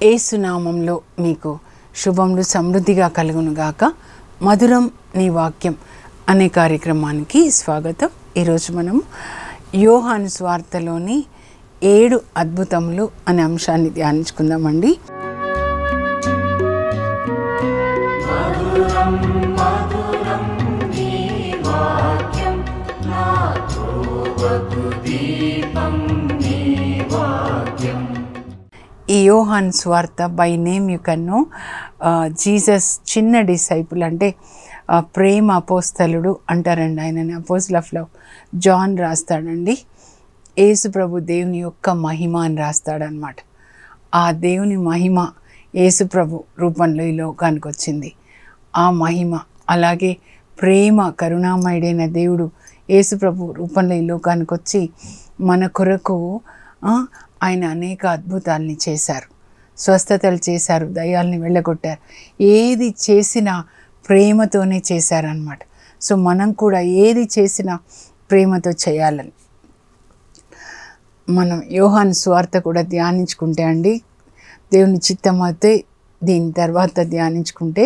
యేసునామంలో మీకు శుభములు సమృద్ధిగా కలుగునుగాక. మధురం నీ వాక్యం అనే కార్యక్రమానికి స్వాగతం. ఈరోజు మనం యోహాను సువార్తలోని 7 అద్భుతములు అనే అంశాన్ని ధ్యానించుకుందామండి. ఈ యోహాను సువార్త by name you can know Jesus చిన్న డిసైపుల్, అంటే ప్రేమ అపోస్తలుడు అంటారండి ఆయనని. అపోస్టల్ ఆఫ్ లవ్ జాన్ రాస్తాడండి. యేసు ప్రభు దేవుని యొక్క మహిమ అని రాస్తాడనమాట. ఆ దేవుని మహిమ యేసు ప్రభు రూపంలో ఈ లోకానికి వచ్చింది. ఆ మహిమ అలాగే ప్రేమ కరుణామయుడైన దేవుడు యేసు ప్రభు రూపంలో ఈ లోకానికి వచ్చి మన కొరకు ఆయన అనేక అద్భుతాలని చేశారు, స్వస్థతలు చేశారు, దయ్యాల్ని వెళ్ళగొట్టారు. ఏది చేసినా ప్రేమతోనే చేశారనమాట. సో మనం కూడా ఏది చేసినా ప్రేమతో చేయాలని మనం యోహాను సువార్త కూడా ధ్యానించుకుంటే అండి, దేవుని చిత్తం అయితే దీని తర్వాత ధ్యానించుకుంటే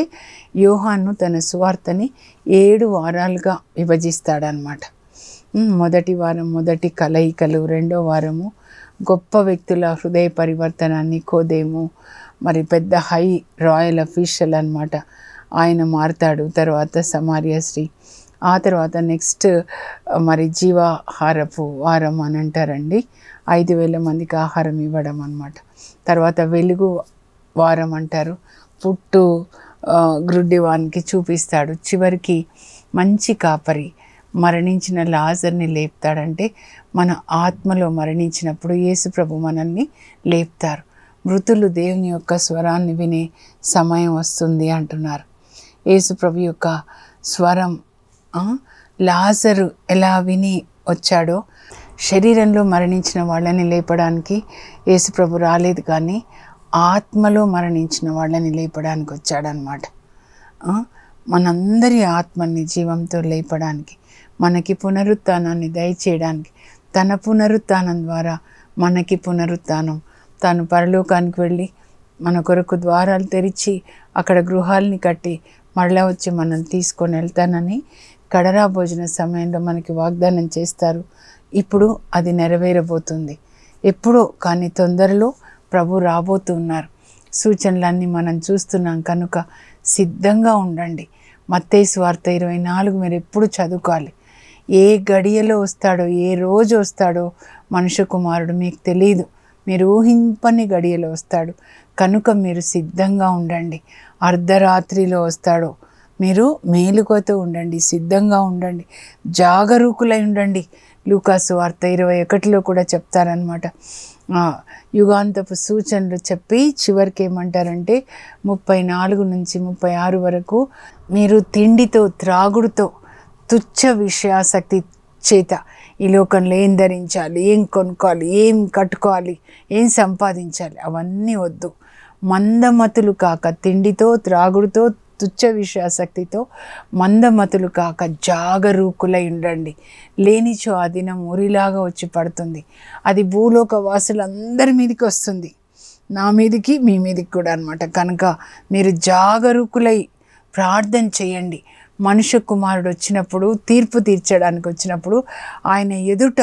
యోహాను తన సువార్తని 7 వారాలుగా విభజిస్తాడనమాట. మొదటి వారం మొదటి కలయికలు, రెండో వారము గొప్ప వ్యక్తుల హృదయ పరివర్తన, నికోదేము మరి పెద్ద హై రాయల్ అఫీషియల్ అనమాట, ఆయన మారుతాడు. తర్వాత సమార్య స్త్రీ, ఆ తర్వాత నెక్స్ట్ మరి జీవాహారపు వారం అని అంటారండి, 5,000 మందికి ఆహారం ఇవ్వడం అనమాట. తర్వాత వెలుగు వారం అంటారు, పుట్టు గ్రుడ్డివానికి చూపిస్తాడు. చివరికి మంచి కాపరి మరణించిన లాజర్ని లేపుతాడంటే మన ఆత్మలో మరణించినప్పుడు యేసు ప్రభు మనల్ని లేపుతారు. మృతులు దేవుని యొక్క స్వరాన్ని వినే సమయం వస్తుంది అంటున్నారు. యేసు ప్రభు యొక్క స్వరం లాజరు ఎలా విని వచ్చాడో, శరీరంలో మరణించిన వాళ్ళని లేపడానికి యేసు ప్రభు రాలేదు, కానీ ఆత్మలో మరణించిన వాళ్ళని లేపడానికి వచ్చాడనమాట. మనందరి ఆత్మని జీవంతో లేపడానికి, మనకి పునరుత్థానాన్ని దయచేయడానికి, తన పునరుత్థానం ద్వారా మనకి పునరుత్థానం, తాను పరలోకానికి వెళ్ళి మన కొరకు ద్వారాలు తెరిచి అక్కడ గృహాలని కట్టి మళ్ళా వచ్చి మనల్ని తీసుకొని వెళ్తానని కడరా భోజన సమయంలో మనకి వాగ్దానం చేస్తారు. ఇప్పుడు అది నెరవేరబోతుంది. ఎప్పుడో కానీ తొందరలో ప్రభు రాబోతున్నారు. సూచనలన్నీ మనం చూస్తున్నాం కనుక సిద్ధంగా ఉండండి. మత్తయి సువార్త 24 మీరు ఎప్పుడు చదువుకోవాలి. ఏ గడియలో వస్తాడో, ఏ రోజు వస్తాడో మనుష్య కుమారుడు మీకు తెలియదు. మీరు ఊహింపని గడియలో వస్తాడు కనుక మీరు సిద్ధంగా ఉండండి. అర్ధరాత్రిలో వస్తాడో మీరు మేలుకోతో ఉండండి, సిద్ధంగా ఉండండి, జాగరూకులై ఉండండి. లూకాసు వార్త 21లో కూడా చెప్తారనమాట. యుగాంతపు సూచనలు చెప్పి చివరికి ఏమంటారంటే 34 నుంచి 36 వరకు మీరు తిండితో త్రాగుడుతో తుచ్చ విషయాసక్తి చేత ఈ లోకంలో ఏం ధరించాలి, ఏం కొనుక్కోవాలి, ఏం కట్టుకోవాలి, ఏం సంపాదించాలి అవన్నీ వద్దు. మందమతులు కాక, తిండితో త్రాగుడుతో తుచ్చ విషయాసక్తితో మందమతులు కాక జాగరూకులై ఉండండి. లేనిచో ఆ దినం ఉరిలాగా వచ్చి పడుతుంది. అది భూలోక వాసులందరి మీదకి వస్తుంది, నా మీదికి మీ మీదికి కూడా అనమాట. కనుక మీరు జాగరూకులై ప్రార్థన చేయండి. మనుష్య కుమారుడు వచ్చినప్పుడు, తీర్పు తీర్చడానికి వచ్చినప్పుడు ఆయన ఎదుట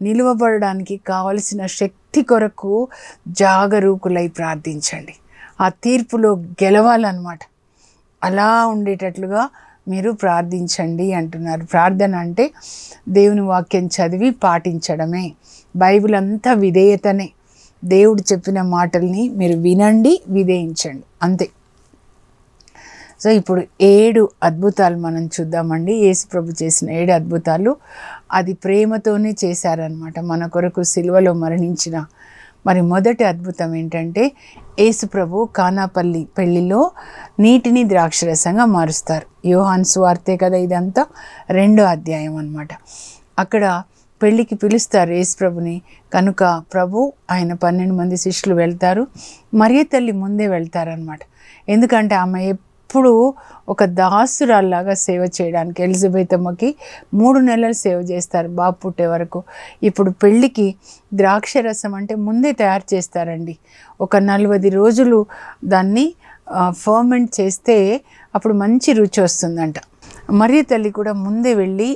నిలువబడడానికి కావలసిన శక్తి కొరకు జాగరూకులై ప్రార్థించండి. ఆ తీర్పులో గెలవాలన్నమాట. అలా ఉండేటట్లుగా మీరు ప్రార్థించండి అంటున్నారు. ప్రార్థన అంటే దేవుని వాక్యం చదివి పాటించడమే. బైబిల్ అంతా విధేయతనే. దేవుడు చెప్పిన మాటల్ని మీరు వినండి, విధేయించండి, అంతే. సో ఇప్పుడు 7 అద్భుతాలు మనం చూద్దామండి. యేసు ప్రభు చేసిన 7 అద్భుతాలు అది ప్రేమతోనే చేశారనమాట, మన కొరకు సిలువలో మరణించిన. మరి మొదటి అద్భుతం ఏంటంటే యేసు ప్రభు కానాపల్లి పెళ్లిలో నీటిని ద్రాక్షరసంగా మారుస్తారు. యోహాను సువార్తే కదా ఇదంతా, 2వ అధ్యాయం అనమాట. అక్కడ పెళ్ళికి పిలుస్తారు యేసు ప్రభుని. కనుక ప్రభు ఆయన 12 మంది శిష్యులు వెళ్తారు. మరియ తల్లి ముందే వెళ్తారనమాట. ఎందుకంటే ఆమె ఎప్పుడు ఒక దాసురాల్లాగా సేవ చేయడానికి. ఎలిజబెత్ అమ్మకి 3 నెలలు సేవ చేస్తారు బాబు పుట్టే వరకు. ఇప్పుడు పెళ్ళికి ద్రాక్షరసం అంటే ముందే తయారు చేస్తారండి. ఒక 40 రోజులు దాన్ని ఫర్మెంట్ చేస్తే అప్పుడు మంచి రుచి వస్తుందంట. మరియ తల్లి కూడా ముందే వెళ్ళి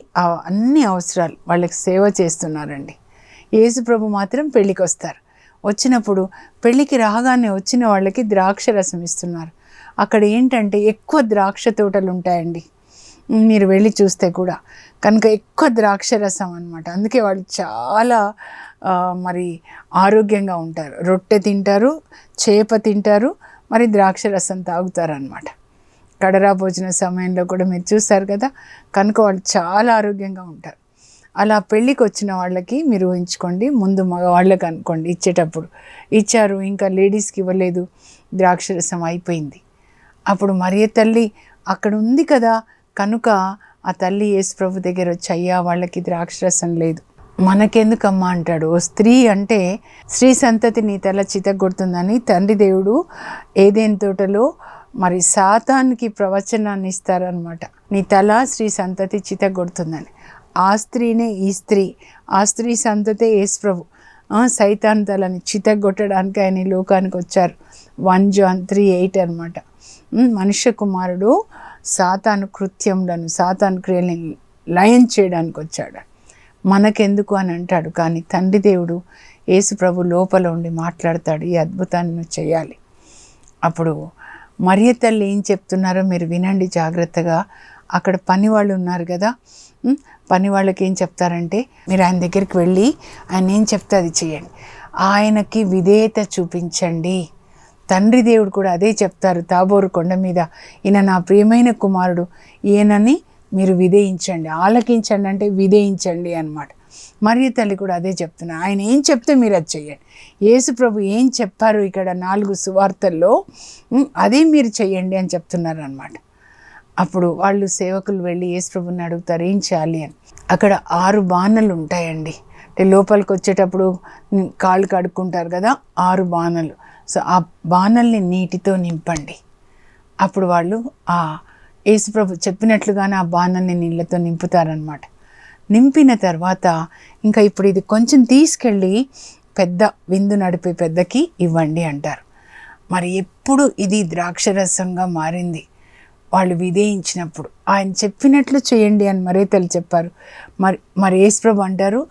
అన్ని అవసరాలు వాళ్ళకి సేవ చేస్తున్నారండి. యేసు ప్రభు మాత్రం పెళ్ళికి వస్తారు. వచ్చినప్పుడు పెళ్ళికి రాగానే వచ్చిన వాళ్ళకి ద్రాక్ష రసం ఇస్తున్నారు. అక్కడ ఏంటంటే ఎక్కువ ద్రాక్ష తోటలు ఉంటాయండి, మీరు వెళ్ళి చూస్తే కూడా. కనుక ఎక్కువ ద్రాక్ష రసం అనమాట. అందుకే వాళ్ళు చాలా మరి ఆరోగ్యంగా ఉంటారు. రొట్టె తింటారు, చేప తింటారు, మరి ద్రాక్ష రసం తాగుతారు అనమాట. కడరా భోజన సమయంలో కూడా మీరు చూస్తారు కదా. కనుక వాళ్ళు చాలా ఆరోగ్యంగా ఉంటారు. అలా పెళ్ళికి వచ్చిన వాళ్ళకి మీరు ఊహించుకోండి, ముందు మగవాళ్ళకి అనుకోండి ఇచ్చేటప్పుడు ఇచ్చారు, ఇంకా లేడీస్కి ఇవ్వలేదు, ద్రాక్షరసం అయిపోయింది. అప్పుడు మరియ తల్లి అక్కడ ఉంది కదా, కనుక ఆ తల్లి యేసు ప్రభు దగ్గర వచ్చి, అయ్యా వాళ్ళకి ద్రాక్షరసం లేదు, మనకెందుకమ్మా అంటాడు. ఓ స్త్రీ అంటే స్త్రీ సంతతి నీ తల చితగొడుతుందని తండ్రి దేవుడు ఏదెన్ తోటలో మరి సాతానికి ప్రవచనాన్ని ఇస్తారనమాట. నీ తల స్త్రీ సంతతి చితగొడుతుందని. ఆ స్త్రీనే ఈ స్త్రీ, ఆ స్త్రీ సంతతే యేసు ప్రభు. సైతాన్ తలని చితగొట్టడానికి ఆయన ఈ లోకానికి వచ్చారు. 1 John 3:8 అనమాట. మనుష్య కుమారుడు సాతాను కృత్యములను, సాతాను క్రియలను లయం చేయడానికి వచ్చాడు. మనకెందుకు అని అంటాడు. కానీ తండ్రి దేవుడు యేసు ప్రభు లోపల ఉండి మాట్లాడతాడు, ఈ అద్భుతాన్ని చేయాలి. అప్పుడు మరియ తల్లి ఏం చెప్తున్నారో మీరు వినండి జాగ్రత్తగా. అక్కడ పని వాళ్ళు ఉన్నారు కదా, పని వాళ్ళకి ఏం చెప్తారంటే, మీరు ఆయన దగ్గరికి వెళ్ళి ఆయన ఏం చెప్తే అది చేయండి, ఆయనకి విధేయత చూపించండి. తండ్రి దేవుడు కూడా అదే చెప్తారు తాబోరు కొండ మీద, ఈయన నా ప్రియమైన కుమారుడు, ఈయనని మీరు విధేయించండి, ఆలకించండి అంటే విధేయించండి అన్నమాట. మరియ తల్లి కూడా అదే చెప్తున్నారు, ఆయన ఏం చెప్తే మీరు అది చెయ్యండి. యేసు ప్రభు ఏం చెప్పారు ఇక్కడ 4 సువార్తల్లో అదే మీరు చెయ్యండి అని చెప్తున్నారు అన్నమాట. అప్పుడు వాళ్ళు సేవకులు వెళ్ళి యేసు ప్రభుని అడుగుతారు ఏం చేయాలి అని. అక్కడ 6 బాణలు ఉంటాయండి. అంటే లోపలికి వచ్చేటప్పుడు కాళ్ళు కడుక్కుంటారు కదా, 6 బాణలు. సో ఆ బాణల్ని నీటితో నింపండి. అప్పుడు వాళ్ళు యేసు ప్రభు చెప్పినట్లుగానే ఆ బాణల్ని నీళ్ళతో నింపుతారనమాట. నింపిన తర్వాత ఇంకా ఇప్పుడు ఇది కొంచెం తీసుకెళ్ళి పెద్ద విందు నడిపే పెద్దకి ఇవ్వండి అంటారు. మరి ఎప్పుడు ఇది ద్రాక్షరసంగా మారింది వాళ్ళు విధేయించినప్పుడు. ఆయన చెప్పినట్లు చేయండి అని మరే తల్లి చెప్పారు. మరి యేసు ప్రభు అంటారు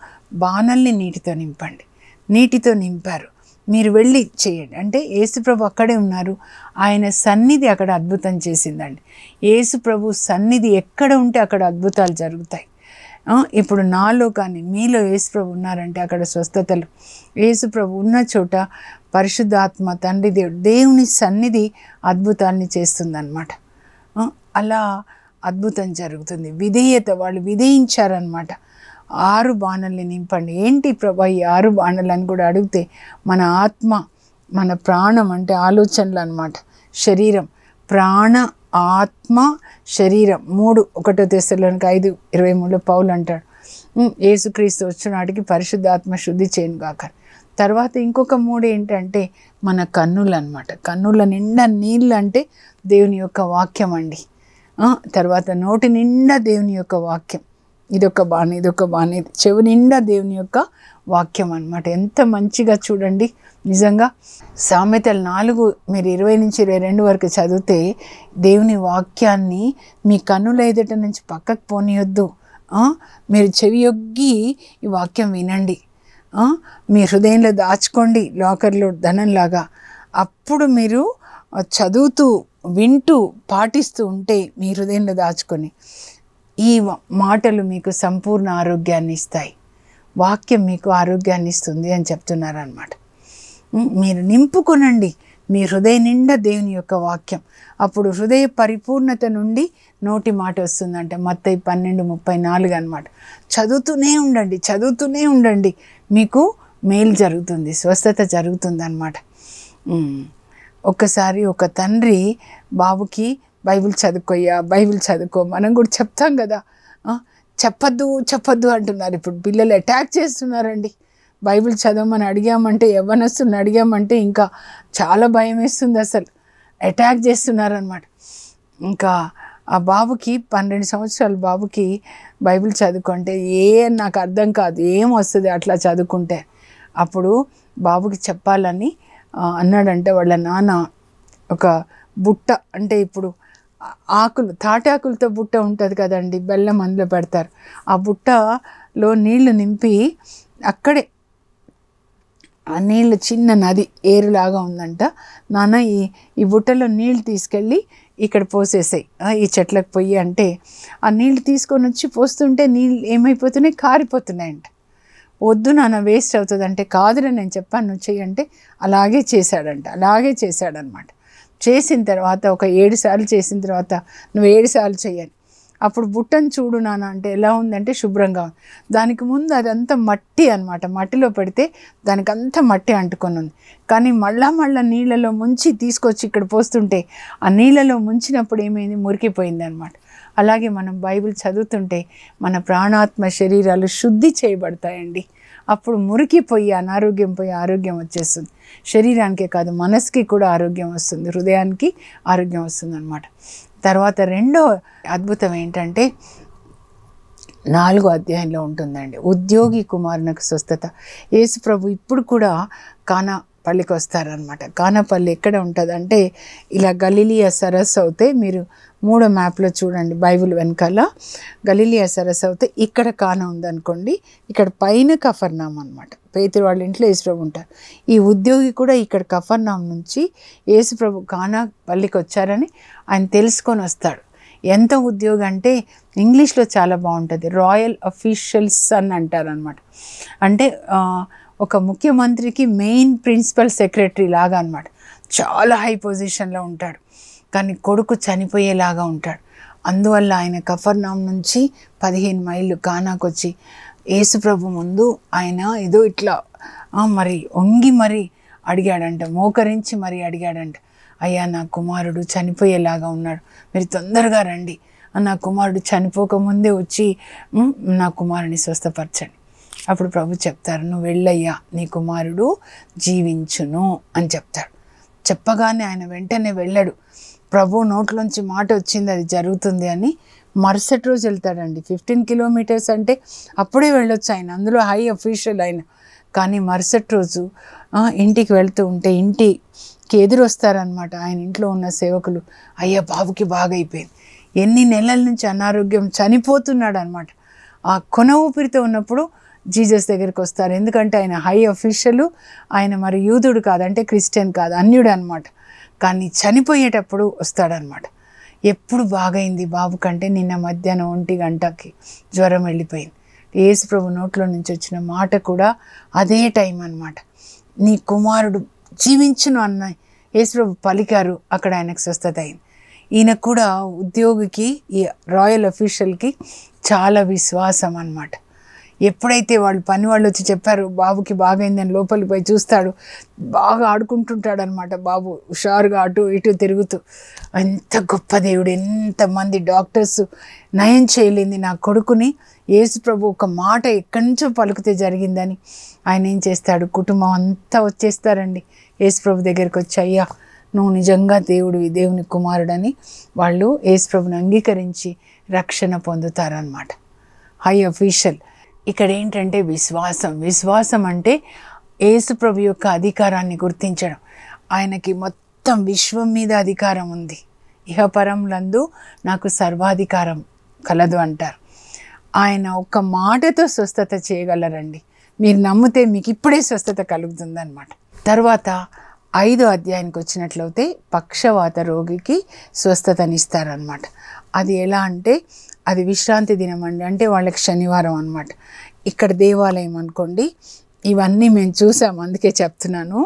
బాణల్ని నీటితో నింపండి. నీటితో నింపారు, మీరు వెళ్ళి చేయండి అంటే యేసు ప్రభు అక్కడే ఉన్నారు. ఆయన సన్నిధి అక్కడ అద్భుతం చేసిందండి. యేసు ప్రభు సన్నిధి ఎక్కడ ఉంటే అక్కడ అద్భుతాలు జరుగుతాయి. ఇప్పుడు నాలో కానీ మీలో యేసు ప్రభు ఉన్నారంటే అక్కడ స్వస్థతలు. యేసు ప్రభు ఉన్న చోట పరిశుద్ధాత్మ తండ్రి దేవుని సన్నిధి అద్భుతాన్ని చేస్తుందన్నమాట. అలా అద్భుతం జరుగుతుంది. విధేయత, వాళ్ళు విధేయించారనమాట. 6 బాణల్ని నింపండి. ఏంటి ప్రభా ఈ 6 బాణలు అని కూడా అడిగితే, మన ఆత్మ, మన ప్రాణం అంటే ఆలోచనలు అనమాట, శరీరం, ప్రాణ, ఆత్మ, శరీరం 3. 1 Thessalonians 5:23 పౌలు అంటాడు, యేసుక్రీస్తు వచ్చినాటికి పరిశుద్ధాత్మ శుద్ధి చేయను గాక. తర్వాత ఇంకొక 3 ఏంటంటే మన కన్నులు అనమాట. కన్నుల నిండా నీళ్ళు అంటే దేవుని యొక్క వాక్యం అండి. తర్వాత నోటి నిండా దేవుని యొక్క వాక్యం, ఇదొక బాణి, ఇదొక బాణి, చెవి నిండా దేవుని యొక్క వాక్యం అనమాట. ఎంత మంచిగా చూడండి నిజంగా. సామెతలు 4 మీరు 20-22 వరకు చదివితే, దేవుని వాక్యాన్ని మీ కన్నుల ఎదుట నుంచి పక్కకు పోనీయొద్దు, మీరు చెవి యొగ్గి ఈ వాక్యం వినండి, మీ హృదయంలో దాచుకోండి లాకర్లో ధనంలాగా. అప్పుడు మీరు చదువుతూ వింటూ పాటిస్తూ ఉంటే మీ హృదయంలో దాచుకొని ఈ మాటలు మీకు సంపూర్ణ ఆరోగ్యాన్ని ఇస్తాయి. వాక్యం మీకు ఆరోగ్యాన్ని ఇస్తుంది అని చెప్తున్నారనమాట. మీరు నింపుకొనండి మీ హృదయం నిండా దేవుని యొక్క వాక్యం. అప్పుడు హృదయ పరిపూర్ణత నుండి నోటి మాట వస్తుందంట. మత్తయి 12:34 అనమాట. చదువుతూనే ఉండండి, చదువుతూనే ఉండండి, మీకు మేలు జరుగుతుంది, స్వస్థత జరుగుతుంది అనమాట. ఒక్కసారి ఒక తండ్రి బాబుకి బైబిల్ చదువుకోయ్యా, బైబిల్ చదువుకో, మనం కూడా చెప్తాం కదా, చెప్పొద్దు అంటున్నారు. ఇప్పుడు పిల్లలు అటాక్ చేస్తున్నారండి. బైబిల్ చదవమని అడిగామంటే, యవ్వనస్తుని అడిగామంటే ఇంకా చాలా భయం వేస్తుంది, అసలు అటాక్ చేస్తున్నారనమాట. ఇంకా ఆ బాబుకి 12 సంవత్సరాల బాబుకి బైబిల్ చదువుకుంటే నాకు అర్థం కాదు, ఏం వస్తుంది అట్లా చదువుకుంటే. అప్పుడు బాబుకి చెప్పాలని అన్నాడంటే వాళ్ళ నాన్న ఒక బుట్ట, అంటే ఇప్పుడు ఆకులు తాటాకులతో బుట్ట ఉంటుంది కదండి, బెల్లం అందులో పెడతారు, ఆ బుట్టలో నీళ్లు నింపి అక్కడే ఆ నీళ్ళు చిన్న నది ఏరులాగా ఉందంట, నాన్న ఈ బుట్టలో నీళ్ళు తీసుకెళ్ళి ఇక్కడ పోసేసాయి ఈ చెట్లకు పోయి అంటే, ఆ నీళ్ళు తీసుకొని వచ్చి పోస్తుంటే నీళ్ళు ఏమైపోతున్నాయి, కారిపోతున్నాయంట. వద్దు నాన్న వేస్ట్ అవుతుంది అంటే, కాదురా నేను చెప్పాను నువ్వు చెయ్యి అంటే అలాగే చేశాడనమాట. చేసిన తర్వాత ఒక 7 సార్లు చేసిన తర్వాత నువ్వు 7 సార్లు చెయ్యాలి. అప్పుడు బుట్టను చూడు నాన్న అంటే ఎలా ఉందంటే శుభ్రంగా ఉంది. దానికి ముందు అదంతా మట్టి అనమాట, మట్టిలో పెడితే దానికి అంతా మట్టి అంటుకొని ఉంది. కానీ మళ్ళా నీళ్ళలో ముంచి తీసుకొచ్చి ఇక్కడ పోస్తుంటే ఆ నీళ్ళలో ముంచినప్పుడు ఏమైంది, మురికిపోయింది అనమాట. అలాగే మనం బైబిల్ చదువుతుంటే మన ప్రాణాత్మ శరీరాలు శుద్ధి చేయబడతాయండి. అప్పుడు మురికిపోయి అనారోగ్యం పోయి ఆరోగ్యం వచ్చేస్తుంది. శరీరానికే కాదు మనసుకి కూడా ఆరోగ్యం వస్తుంది, హృదయానికి ఆరోగ్యం వస్తుంది అనమాట. తర్వాత రెండో అద్భుతం ఏంటంటే 4వ అధ్యాయంలో ఉంటుందండి, ఉద్యోగి కుమారునికి స్వస్థత. యేసు ప్రభు ఇప్పుడు కూడా కానాపల్లికి వస్తారనమాట. కానాపల్లి ఎక్కడ ఉంటుంది అంటే ఇలా గలిలియా సరస్సు అవుతే, మీరు 3వ మ్యాప్లో చూడండి బైబిల్ వెనకాల, గలిలియా సరస్సు అవుతే ఇక్కడ కానా ఉందనుకోండి, ఇక్కడ పైన కఫర్నాం అనమాట. పేతురు వాళ్ళ ఇంట్లో యేసుప్రభు ఉంటారు. ఈ ఉద్యోగి కూడా ఇక్కడ కఫర్నాం నుంచి యేసుప్రభు కానాపల్లికి వచ్చారని ఆయన తెలుసుకొని వస్తాడు. ఎంత ఉద్యోగం అంటే ఇంగ్లీష్లో చాలా బాగుంటుంది, రాయల్ అఫీషియల్ సన్ అంటారనమాట. అంటే ఒక ముఖ్యమంత్రికి మెయిన్ ప్రిన్సిపల్ సెక్రటరీ లాగా అనమాట. చాలా హై పొజిషన్లో ఉంటాడు, కానీ కొడుకు చనిపోయేలాగా ఉంటాడు. అందువల్ల ఆయన కఫర్నాం నుంచి 15 మైళ్ళు కానాకు వచ్చి యేసుప్రభు ముందు ఆయన ఏదో ఇట్లా మరి వంగి మరి అడిగాడంట, మోకరించి మరి అడిగాడంట, అయ్యా నా కుమారుడు చనిపోయేలాగా ఉన్నాడు, మీరు తొందరగా రండి, నా కుమారుడు చనిపోకముందే వచ్చి నా కుమారుని స్వస్థపరచండి. అప్పుడు ప్రభు చెప్తారు, నువ్వు వెళ్ళయ్యా, నీ కుమారుడు జీవించును అని చెప్తాడు. చెప్పగానే ఆయన వెంటనే వెళ్ళాడు. ప్రభు నోట్లోంచి మాట వచ్చింది, అది జరుగుతుంది అని. మరుసటి రోజు వెళ్తాడండి. 15 కిలోమీటర్స్ అంటే అప్పుడే వెళ్ళొచ్చు ఆయన, అందులో హై అఫీషియల్ ఆయన. కానీ మరుసటి రోజు ఇంటికి వెళ్తూ ఉంటే ఇంటికి ఎదురు వస్తారనమాట ఆయన ఇంట్లో ఉన్న సేవకులు. అయ్యా బాబుకి బాగా అయిపోయింది, ఎన్ని నెలల నుంచి అనారోగ్యం, చనిపోతున్నాడు అనమాట. ఆ కొన ఊపిరితో ఉన్నప్పుడు జీసస్ దగ్గరికి వస్తారు. ఎందుకంటే ఆయన హై అఫీషియల్, ఆయన మరి యూదుడు కాదు, అంటే క్రిస్టియన్ కాదు, అన్యుడు అనమాట. కానీ చనిపోయేటప్పుడు వస్తాడనమాట. ఎప్పుడు బాగైంది బాబు కంటే, నిన్న మధ్యాహ్నం 1 గంటకి జ్వరం వెళ్ళిపోయింది. యేసుప్రభు నోట్లో నుంచి వచ్చిన మాట కూడా అదే టైం అనమాట. నీ కుమారుడు జీవించును అన్న యేసుప్రభు పలికారు, అక్కడ ఆయనకు స్వస్థత అయింది. ఈయన కూడా ఉద్యోగికి, ఈ రాయల్ అఫీషియల్కి చాలా విశ్వాసం అన్నమాట. ఎప్పుడైతే పని వాళ్ళు వచ్చి చెప్పారు బాబుకి బాగైందని, లోపలికి పోయి చూస్తాడు, బాగా ఆడుకుంటుంటాడు అనమాట బాబు, హుషారుగా అటు ఇటు తిరుగుతూ. ఎంత గొప్ప దేవుడు, ఎంతమంది డాక్టర్స్ నయం చేయలేంది నా కొడుకుని, యేసుప్రభు ఒక మాట ఎక్కడి నుంచో పలుకుతే జరిగిందని ఆయన ఏం చేస్తాడు, కుటుంబం అంతా వచ్చేస్తారండి యేసుప్రభు దగ్గరికి వచ్చి, అయ్యా నువ్వు నిజంగా దేవుడివి, దేవుని కుమారుడని వాళ్ళు యేసుప్రభుని అంగీకరించి రక్షణ పొందుతారనమాట. High official. ఇక్కడ ఏంటంటే విశ్వాసం అంటే యేసుప్రభు యొక్క అధికారాన్ని గుర్తించడం. ఆయనకి మొత్తం విశ్వం మీద అధికారం ఉంది, ఇహపరములందు నాకు సర్వాధికారం కలదు అంటారు. ఆయన ఒక్క మాటతో స్వస్థత చేయగలరండి. మీరు నమ్మితే మీకు ఇప్పుడే స్వస్థత కలుగుతుందన్నమాట. తర్వాత 5వ అధ్యాయానికి వచ్చినట్లయితే పక్షవాత రోగికి స్వస్థతనిస్తారనమాట. అది ఎలా అంటే అది విశ్రాంతి దినం అండి, అంటే వాళ్ళకి శనివారం అనమాట. ఇక్కడ దేవాలయం అనుకోండి, ఇవన్నీ మేము చూసాము, అందుకే చెప్తున్నాను.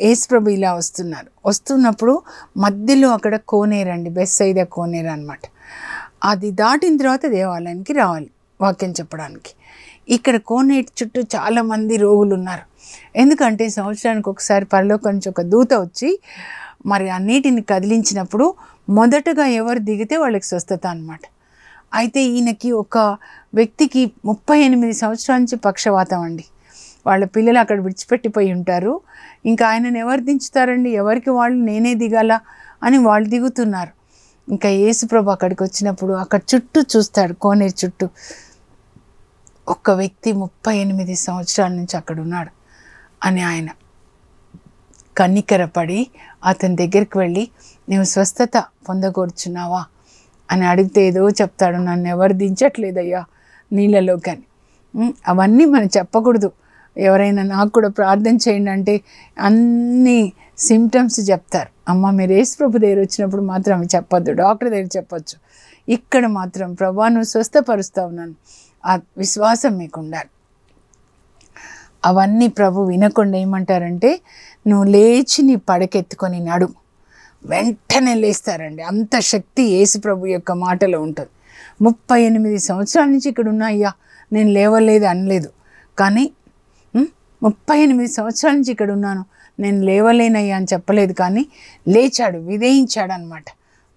యేసుప్రభు ఇలా వస్తున్నప్పుడు మధ్యలో అక్కడ కోనేరండి, బెత్సైదా కోనేరు అనమాట. అది దాటిన తర్వాత దేవాలయానికి రావాలి వాక్యం చెప్పడానికి. ఇక్కడ కోనేటి చుట్టూ చాలామంది రోగులు ఉన్నారు. ఎందుకంటే సంవత్సరానికి ఒకసారి పరలోకం నుంచి ఒక దూత వచ్చి మరి ఆ నీటిని కదిలించినప్పుడు మొదటగా ఎవరు దిగితే వాళ్ళకి స్వస్థత అనమాట. అయితే ఈయనకి ఒక వ్యక్తికి 38 సంవత్సరాల నుంచి పక్షవాతం అండి. వాళ్ళ పిల్లలు అక్కడ విడిచిపెట్టిపోయి ఉంటారు. ఇంకా ఆయనను ఎవరు దించుతారండి, ఎవరికి వాళ్ళు నేనే దిగాల అని వాళ్ళు దిగుతున్నారు. ఇంకా యేసుప్రభు అక్కడికి వచ్చినప్పుడు అక్కడ చుట్టూ చూస్తాడు, కోనేరు చుట్టూ ఒక్క వ్యక్తి 38 సంవత్సరాల నుంచి అక్కడ ఉన్నాడు అని ఆయన కనికరపడి అతని దగ్గరికి వెళ్ళి, నీవు స్వస్థత పొందగోరుచున్నావా అని అడిగితే ఏదో చెప్తాడు, నన్ను ఎవరు దించట్లేదయ్యా నీళ్ళలో కానీ. అవన్నీ మనం చెప్పకూడదు. ఎవరైనా నాకు కూడా ప్రార్థన చేయండి అంటే అన్ని సిమ్టమ్స్ చెప్తారు. అమ్మ మీరు యేసుప్రభు దగ్గర వచ్చినప్పుడు మాత్రం అవి చెప్పొద్దు, డాక్టర్ దగ్గర చెప్పొచ్చు. ఇక్కడ మాత్రం ప్రభా నువ్వు స్వస్థపరుస్తావు నన్ను, ఆ విశ్వాసం మీకు ఉండాలి. అవన్నీ ప్రభు వినకుండా ఏమంటారంటే, నువ్వు లేచి నీ పడకెత్తుకొని నడు. వెంటనే లేస్తారండి. అంత శక్తి యేసుప్రభు యొక్క మాటలో ఉంటుంది. 38 సంవత్సరాల నుంచి ఇక్కడ ఉన్నా అయ్యా నేను లేవలేదు అనలేదు, కానీ 38 సంవత్సరాల నుంచి ఇక్కడ ఉన్నాను నేను లేవలేనయ్యా అని చెప్పలేదు, కానీ లేచాడు, విధేయించాడు అనమాట.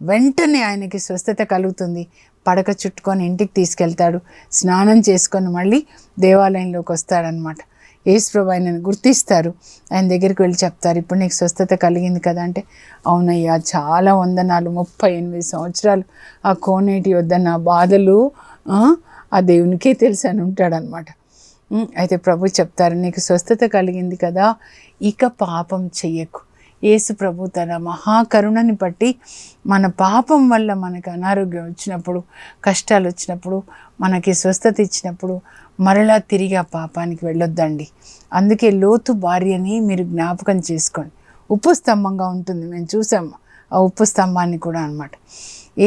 వెంటనే ఆయనకి స్వస్థత కలుగుతుంది. పడక చుట్టుకొని ఇంటికి తీసుకెళ్తాడు, స్నానం చేసుకొని మళ్ళీ దేవాలయంలోకి వస్తాడనమాట. యేసుప్రభు ఆయనను గుర్తిస్తారు, ఆయన దగ్గరికి వెళ్ళి చెప్తారు, ఇప్పుడు నీకు స్వస్థత కలిగింది కదా అంటే, అవునయ్యా చాలా వందనాలు, 38 సంవత్సరాలు ఆ కోనేటి వద్ద నా బాధలు ఆ దేవునికే తెలుసు అని ఉంటాడనమాట. అయితే ప్రభు చెప్తారు, నీకు స్వస్థత కలిగింది కదా, ఇక పాపం చెయ్యకు. యేసు ప్రభు తన మహాకరుణని బట్టి మన పాపం వల్ల మనకు అనారోగ్యం వచ్చినప్పుడు, కష్టాలు వచ్చినప్పుడు, మనకి స్వస్థత ఇచ్చినప్పుడు మరలా తిరిగి ఆ పాపానికి వెళ్ళొద్దండి. అందుకే లోతు భార్యని మీరు జ్ఞాపకం చేసుకోండి. ఉప్పు స్తంభంగా ఉంటుంది, మేము చూసాము ఆ ఉప్పు స్తంభాన్ని కూడా అనమాట.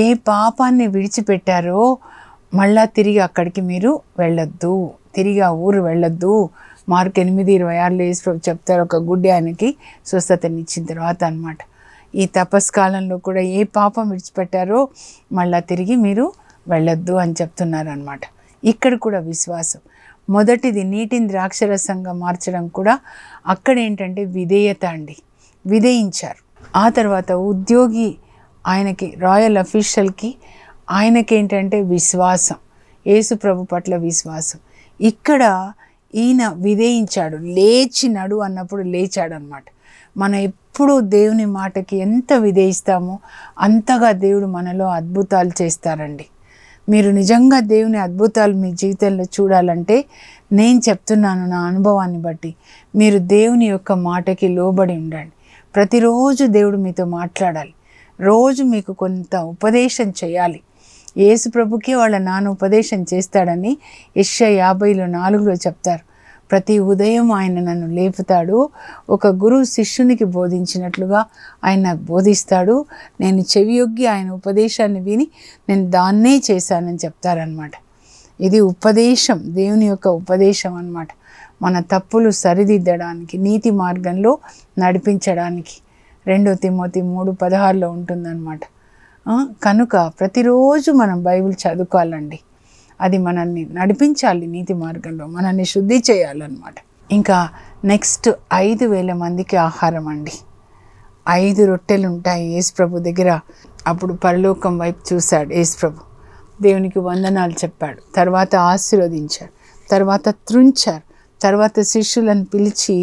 ఏ పాపాన్ని విడిచిపెట్టారో మళ్ళా తిరిగి అక్కడికి మీరు వెళ్ళొద్దు, తిరిగి ఆ ఊరు వెళ్ళొద్దు. మార్కు 8:26 యేసుప్రభు చెప్తారు, ఒక గుడ్డి ఆయనకి స్వస్థతనిచ్చిన తర్వాత అనమాట. ఈ తపస్కాలంలో కూడా ఏ పాపం విడిచిపెట్టారో మళ్ళా తిరిగి మీరు వెళ్ళొద్దు అని చెప్తున్నారనమాట. ఇక్కడ కూడా విశ్వాసం. మొదటిది నీటిని ద్రాక్షరసంగా మార్చడం కూడా అక్కడ ఏంటంటే విధేయత అండి, విధేయించారు. ఆ తర్వాత ఉద్యోగి ఆయనకి, రాయల్ అఫీషియల్కి ఆయనకేంటంటే విశ్వాసం, యేసు ప్రభు పట్ల విశ్వాసం. ఇక్కడ ఈయన విధేయించాడు, లేచి నడు అన్నప్పుడు లేచాడు అనమాట. మనం ఎప్పుడు దేవుని మాటకి ఎంత విధేయిస్తామో అంతగా దేవుడు మనలో అద్భుతాలు చేస్తారండి. మీరు నిజంగా దేవుని అద్భుతాలు మీ జీవితంలో చూడాలంటే నేను చెప్తున్నాను నా అనుభవాన్ని బట్టి, మీరు దేవుని యొక్క మాటకి లోబడి ఉండండి. ప్రతిరోజు దేవుడు మీతో మాట్లాడాలి, రోజు మీకు కొంత ఉపదేశం చేయాలి. యేసు ప్రభుకే వాళ్ళ నాన్న ఉపదేశం చేస్తాడని యెషయా 50:4 చెప్తారు. ప్రతి ఉదయం ఆయన నన్ను లేపుతాడు, ఒక గురువు శిష్యునికి బోధించినట్లుగా ఆయన నాకు బోధిస్తాడు, నేను చెవియొగ్గి ఆయన ఉపదేశాన్ని విని నేను దాన్నే చేశానని చెప్తారనమాట. ఇది ఉపదేశం, దేవుని యొక్క ఉపదేశం అన్నమాట. మన తప్పులు సరిదిద్దడానికి, నీతి మార్గంలో నడిపించడానికి. 2 తిమోతి 3:16 ఉంటుందన్నమాట. కనుక ప్రతిరోజు మనం బైబిల్ చదువుకోవాలండి. అది మనల్ని నడిపించాలి నీతి మార్గంలో, మనల్ని శుద్ధి చేయాలన్నమాట. ఇంకా నెక్స్ట్ 5,000 మందికి ఆహారం అండి. 5 రొట్టెలు ఉంటాయి యేసు ప్రభు దగ్గర. అప్పుడు పరలోకం వైపు చూశాడు యేసు ప్రభు, దేవునికి వందనాలు చెప్పాడు, తర్వాత ఆశీర్వదించాడు, తర్వాత త్రుంచారు, తర్వాత శిష్యులను పిలిచి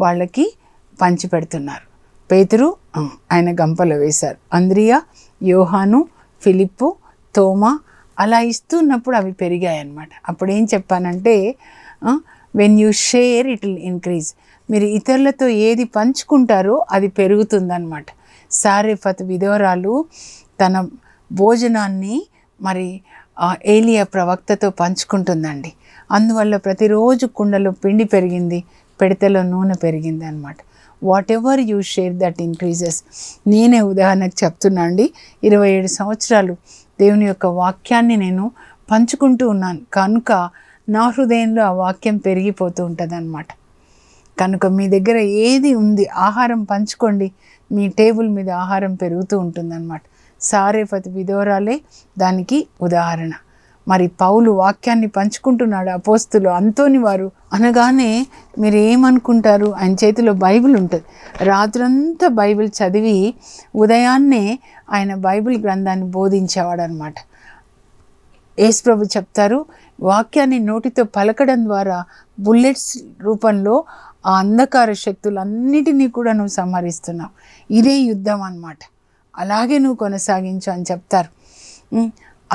వాళ్ళకి పంచి పెడుతున్నారు. పేతురు ఆయన గంపలో వేశారు, అంద్రియా, యోహాను, ఫిలిప్పు, తోమా అలా ఇస్తున్నప్పుడు అవి పెరిగాయి అన్నమాట. అప్పుడు ఏం చెప్పానంటే, when you share it will increase. మీరు ఇతరులతో ఏది పంచుకుంటారో అది పెరుగుతుందన్నమాట. సారెఫత్ విధవరాలు తన భోజనాన్ని మరి ఏలియా ప్రవక్తతో పంచుకుంటుందండి. అందువల్ల ప్రతిరోజు కుండలో పిండి పెరిగింది, పిడతలో నూనె పెరిగింది అన్నమాట. What ever you share that increases. నేనే ఉదాహరణకు చెప్తున్నా అండి, 27 సంవత్సరాలు దేవుని యొక్క వాక్యాన్ని నేను పంచుకుంటూ ఉన్నాను కనుక నా హృదయంలో ఆ వాక్యం పెరిగిపోతూ ఉంటుంది అన్నమాట. కనుక మీ దగ్గర ఏది ఉంది ఆహారం పంచుకోండి, మీ టేబుల్ మీద ఆహారం పెరుగుతూ ఉంటుందన్నమాట. సారెఫత్ విధవరాలే దానికి ఉదాహరణ. మరి పౌలు వాక్యాన్ని పంచుకుంటున్నాడు, అపోస్తులు అంతోని వారు అనగానే మీరు ఏమనుకుంటారు, ఆయన చేతిలో బైబిల్ ఉంటుంది. రాత్రంతా బైబిల్ చదివి ఉదయాన్నే ఆయన బైబిల్ గ్రంథాన్ని బోధించేవాడు అనమాట. యేసు ప్రభు చెప్తారు, వాక్యాన్ని నోటితో పలకడం ద్వారా బుల్లెట్స్ రూపంలో ఆ అంధకార శక్తులన్నిటినీ కూడా నువ్వు సంహరిస్తున్నావు. ఇదే యుద్ధం అన్నమాట. అలాగే నువ్వు కొనసాగించు అని చెప్తారు.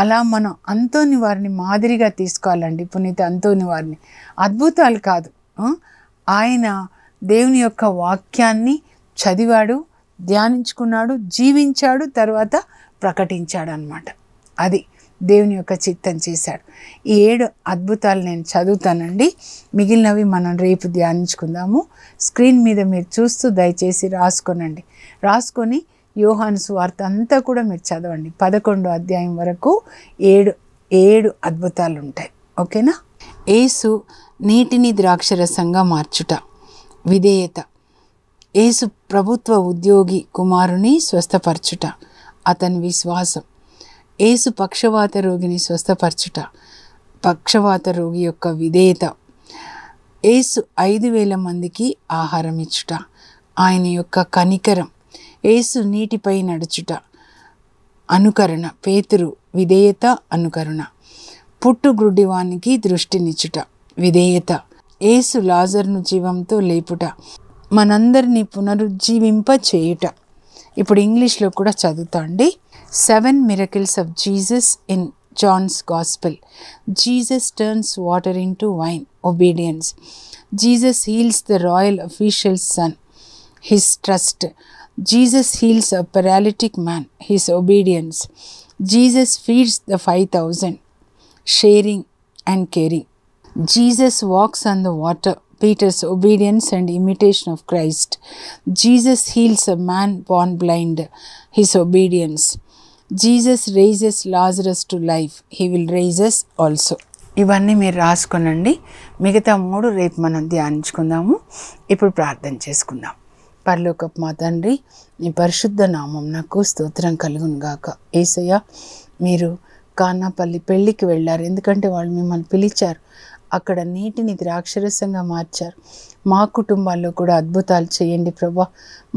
అలా మనం అంతోని వారిని మాదిరిగా తీసుకోవాలండి. పునీత అంతోని వారిని అద్భుతాలు కాదు, ఆయన దేవుని యొక్క వాక్యాన్ని చదివాడు, ధ్యానించుకున్నాడు, జీవించాడు, తర్వాత ప్రకటించాడు అన్నమాట. అది దేవుని యొక్క చిత్తం చేశాడు. ఈ 7 అద్భుతాలు నేను చదువుతానండి, మిగిలినవి మనం రేపు ధ్యానించుకుందాము. స్క్రీన్ మీద మీరు చూస్తూ దయచేసి రాసుకోనండి. రాసుకొని యోహాను సువార్త అంతా కూడా మీరు చదవండి. 11వ అధ్యాయం వరకు 7 అద్భుతాలు ఉంటాయి. ఓకేనా? యేసు నీటిని ద్రాక్షరసంగా మార్చుట, విధేయత. యేసు ప్రభుత్వ ఉద్యోగి కుమారుని స్వస్థపరచుట, అతని విశ్వాసం. యేసు పక్షవాత రోగిని స్వస్థపరచుట, పక్షవాత రోగి యొక్క విధేయత. యేసు 5,000 మందికి ఆహారం ఇచ్చుట, ఆయన యొక్క కనికరం. యేసు నీటిపై నడుచుట, అనుకరణ. పేతురు విధేయత, అనుకరణ. పుట్టుగ్రుడ్డివానికి దృష్టినిచ్చుట, విధేయత. యేసు లాజరును జీవంతో లేపుట, మనందరినీ పునరుజ్జీవింప చేయుట. ఇప్పుడు ఇంగ్లీష్లో కూడా చదువుతా అండి. 7 miracles of Jesus in John's Gospel. Jesus turns water into wine, obedience. Jesus heals the royal official's son, his trust. Jesus heals a paralytic man, his obedience. Jesus feeds the 5,000, sharing and caring. Jesus walks on the water, Peter's obedience and imitation of Christ. Jesus heals a man born blind, his obedience. Jesus raises Lazarus to life, he will raise us also. ఇవన్నీ మీరు రాసుకోనండి. మిగతా 3 రేపు మనం ధ్యానించుకుందాము. ఇప్పుడు ప్రార్థన చేసుకుందాం. పరలోకపు మా తండ్రి, నీ పరిశుద్ధ నామం నాకు స్తోత్రం కలుగును గాక. యేసయ్య, మీరు కానాపల్లి పెళ్ళికి వెళ్ళారు, ఎందుకంటే వాళ్ళు మిమ్మల్ని పిలిచారు. అక్కడ నీటిని ద్రాక్షరసంగా మార్చారు. మా కుటుంబాల్లో కూడా అద్భుతాలు చేయండి ప్రభా.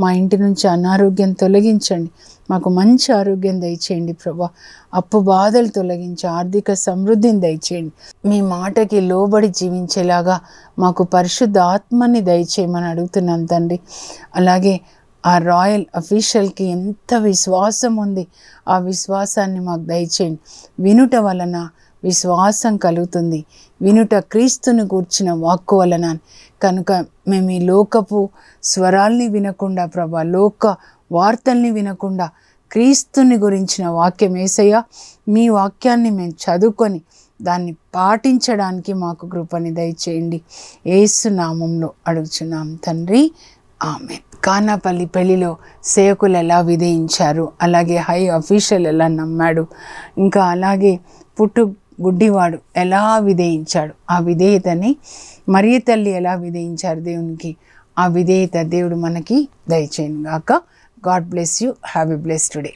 మా ఇంటి నుంచి అనారోగ్యం తొలగించండి, మాకు మంచి ఆరోగ్యం దయచేయండి ప్రభా. అప్పు బాధలు తొలగించి ఆర్థిక సమృద్ధిని దయచేయండి. మీ మాటకి లోబడి జీవించేలాగా మాకు పరిశుద్ధ ఆత్మని దయచేయమని అడుగుతున్నాను తండ్రి. అలాగే ఆ రాయల్ అఫీషియల్కి ఎంత విశ్వాసం ఉంది, ఆ విశ్వాసాన్ని మాకు దయచేయండి. వినుట వలన విశ్వాసం కలుగుతుంది, వినుట క్రీస్తుని గూర్చిన వాక్కు వలన. కనుక మేము ఈ లోకపు స్వరాల్ని వినకుండా ప్రభా, లోక వార్తల్ని వినకుండా క్రీస్తుని గురించిన వాక్యం యేసయ్య, మీ వాక్యాన్ని మేము చదువుకొని దాన్ని పాటించడానికి మాకు కృపని దయచేయండి. యేసు నామంలో అడుగుచున్నాం తండ్రి, ఆమేన్. కానాపల్లి పెళ్లిలో సేవకులు ఎలా విధేయించారు, అలాగే హై అఫీషియల్ ఎలా నమ్మాడు, ఇంకా అలాగే గుడ్డివాడు ఎలా విధేయించాడు, ఆ విధేయతని మరియ తల్లి ఎలా విధేయించారు దేవునికి, ఆ విధేయత దేవుడు మనకి దయచేయను గాక. God bless you. Have a blessed day.